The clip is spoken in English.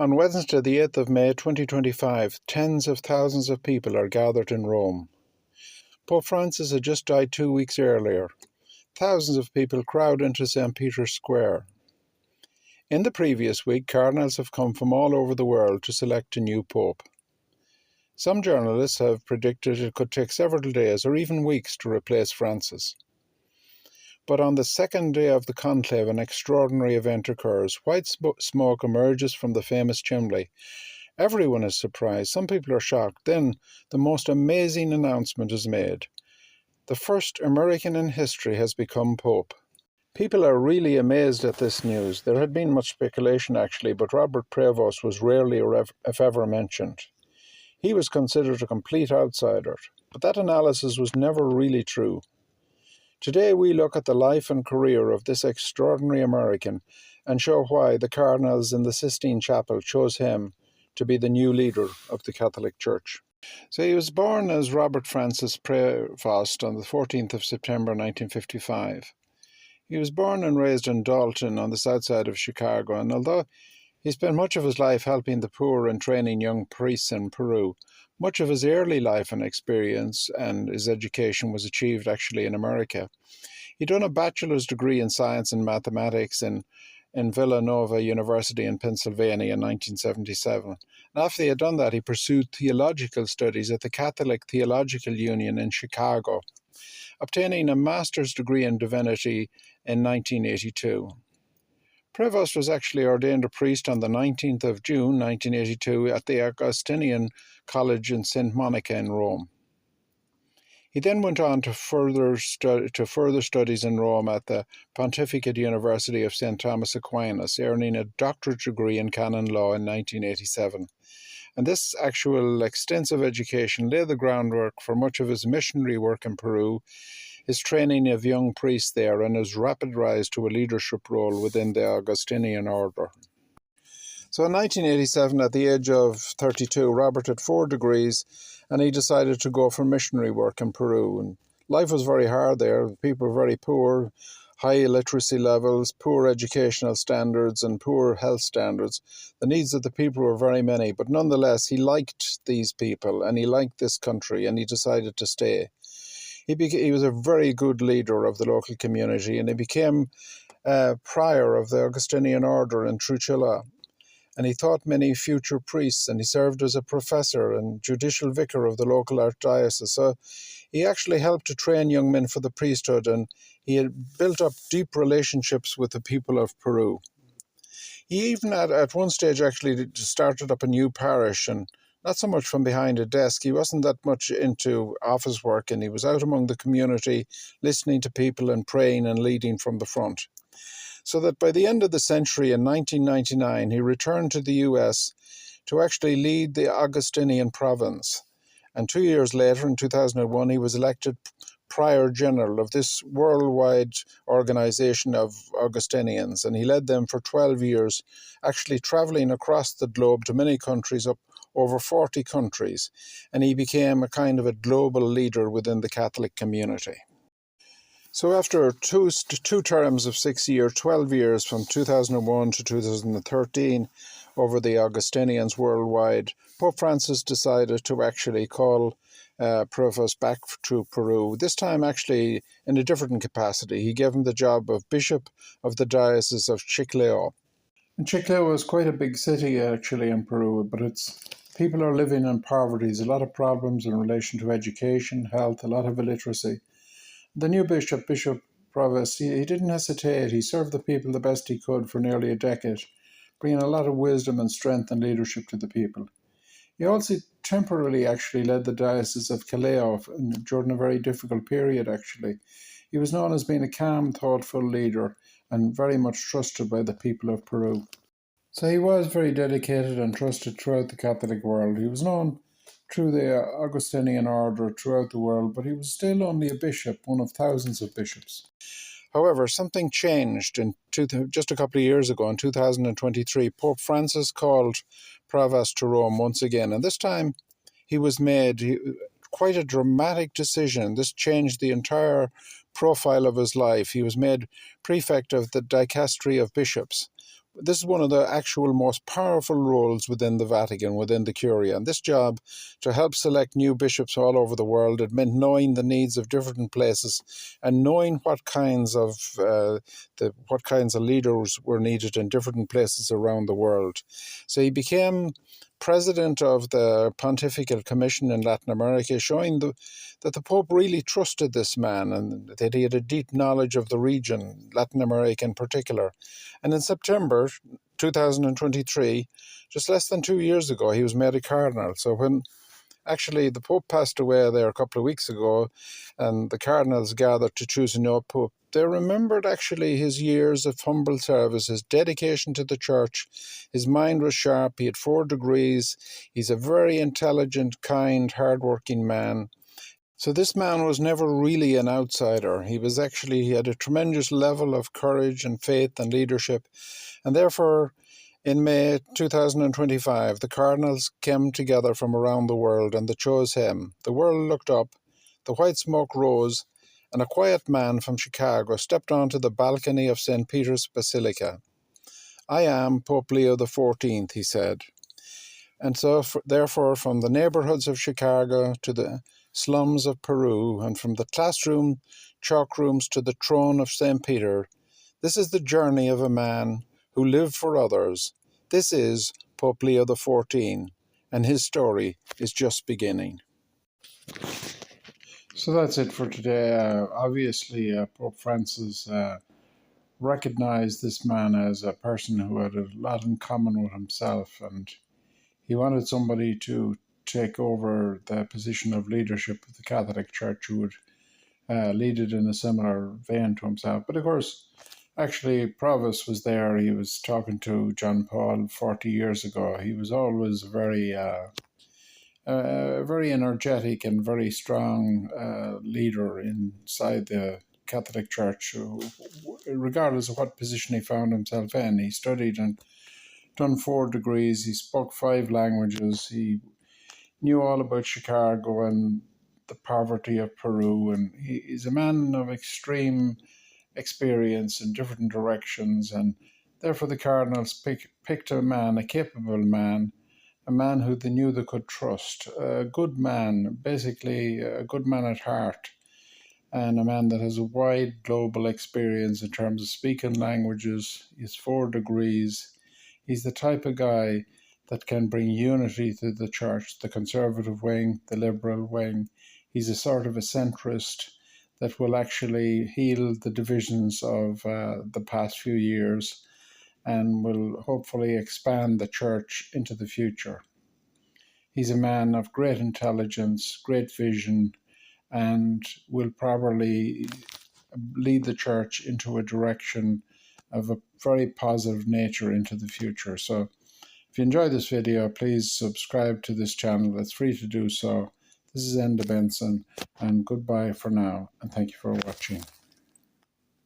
On Wednesday, the 8th of May 2025, tens of thousands of people are gathered in Rome. Pope Francis had just died 2 weeks earlier. Thousands of people crowd into St. Peter's Square. In the previous week, cardinals have come from all over the world to select a new pope. Some journalists have predicted it could take several days or even weeks to replace Francis. But on the second day of the conclave, an extraordinary event occurs. White smoke emerges from the famous chimney. Everyone is surprised. Some people are shocked. Then the most amazing announcement is made. The first American in history has become pope. People are really amazed at this news. There had been much speculation actually, but Robert Prevost was rarely or if ever mentioned. He was considered a complete outsider, but that analysis was never really true. Today we look at the life and career of this extraordinary American and show why the cardinals in the Sistine Chapel chose him to be the new leader of the Catholic Church. So he was born as Robert Francis Prevost on the 14th of September 1955. He was born and raised in Dalton on the south side of Chicago, and although he spent much of his life helping the poor and training young priests in Peru, much of his early life and experience and his education was achieved actually in America. He'd done a bachelor's degree in science and mathematics in Villanova University in Pennsylvania in 1977. And after he had done that, he pursued theological studies at the Catholic Theological Union in Chicago, obtaining a master's degree in divinity in 1982. Prevost was actually ordained a priest on the 19th of June 1982 at the Augustinian College in St. Monica in Rome. He then went on to further studies in Rome at the Pontificate University of St. Thomas Aquinas, earning a doctorate degree in Canon Law in 1987. And this actual extensive education laid the groundwork for much of his missionary work in Peru, his training of young priests there, and his rapid rise to a leadership role within the Augustinian order. So in 1987, at the age of 32, Robert had 4 degrees, and he decided to go for missionary work in Peru. And life was very hard there. People were very poor, high illiteracy levels, poor educational standards, and poor health standards. The needs of the people were very many, but nonetheless, he liked these people, and he liked this country, and he decided to stay. He was a very good leader of the local community, and he became prior of the Augustinian order in Truchilla. And he taught many future priests, and he served as a professor and judicial vicar of the local archdiocese. So he actually helped to train young men for the priesthood, and he had built up deep relationships with the people of Peru. He even at one stage actually started up a new parish, and not so much from behind a desk. He wasn't that much into office work, and he was out among the community, listening to people and praying and leading from the front. So that by the end of the century in 1999, he returned to the US to actually lead the Augustinian province. And 2 years later, in 2001, he was elected Prior General of this worldwide organization of Augustinians. And he led them for 12 years, actually traveling across the globe to many countries, up over 40 countries. And he became a kind of a global leader within the Catholic community. So after two terms of 6 years, 12 years from 2001 to 2013 over the Augustinians worldwide, Pope Francis decided to actually call Prevost back to Peru, this time actually in a different capacity. He gave him the job of Bishop of the Diocese of Chiclayo. And Chiclayo is quite a big city actually in Peru, but people are living in poverty. There's a lot of problems in relation to education, health, a lot of illiteracy. The new Bishop Prevost, he didn't hesitate. He served the people the best he could for nearly a decade, bringing a lot of wisdom and strength and leadership to the people. He also temporarily actually led the Diocese of Callao during a very difficult period, actually. He was known as being a calm, thoughtful leader and very much trusted by the people of Peru. So he was very dedicated and trusted throughout the Catholic world. He was known through the Augustinian order throughout the world, but he was still only a bishop, one of thousands of bishops. However, something changed just a couple of years ago, in 2023. Pope Francis called Prevost to Rome once again, and this time he was made quite a dramatic decision. This changed the entire profile of his life. He was made prefect of the dicastery of bishops, this is one of the actual most powerful roles within the Vatican, within the Curia. And this job, to help select new bishops all over the world, it meant knowing the needs of different places and knowing what kinds of leaders were needed in different places around the world. So he became president of the Pontifical Commission in Latin America, showing that the Pope really trusted this man and that he had a deep knowledge of the region, Latin America in particular. And in September 2023, just less than 2 years ago, he was made a cardinal. So when actually the Pope passed away there a couple of weeks ago and the cardinals gathered to choose a new Pope, they remembered actually his years of humble service, his dedication to the church. His mind was sharp, he had 4 degrees, he's a very intelligent, kind, hard-working man. So this man was never really an outsider. He had a tremendous level of courage and faith and leadership. And therefore, in May 2025, the cardinals came together from around the world and they chose him. The world looked up, the white smoke rose, and a quiet man from Chicago stepped onto the balcony of St. Peter's Basilica. "I am Pope Leo XIV, he said. And so, therefore, from the neighborhoods of Chicago to the slums of Peru, and from the classroom chalk rooms to the throne of St. Peter, this is the journey of a man who lived for others. This is Pope Leo XIV, and his story is just beginning." So that's it for today. Obviously, Pope Francis recognized this man as a person who had a lot in common with himself, and he wanted somebody to take over the position of leadership of the Catholic Church who would lead it in a similar vein to himself. But of course, actually, Prevost was there. He was talking to John Paul 40 years ago. He was always very energetic and very strong leader inside the Catholic Church, regardless of what position he found himself in. He studied and done 4 degrees. He spoke 5 languages. He knew all about Chicago and the poverty of Peru. And he's a man of extreme experience in different directions. And therefore the cardinals picked a man, a capable man, a man who they knew they could trust, a good man, basically a good man at heart, and a man that has a wide global experience in terms of speaking languages. He's 4 degrees. He's the type of guy that can bring unity to the church, the conservative wing, the liberal wing. He's a sort of a centrist that will actually heal the divisions of the past few years and will hopefully expand the church into the future. He's a man of great intelligence, great vision, and will probably lead the church into a direction of a very positive nature into the future. So if you enjoyed this video, please subscribe to this channel. It's free to do so. This is Enda Benson, and goodbye for now, and thank you for watching.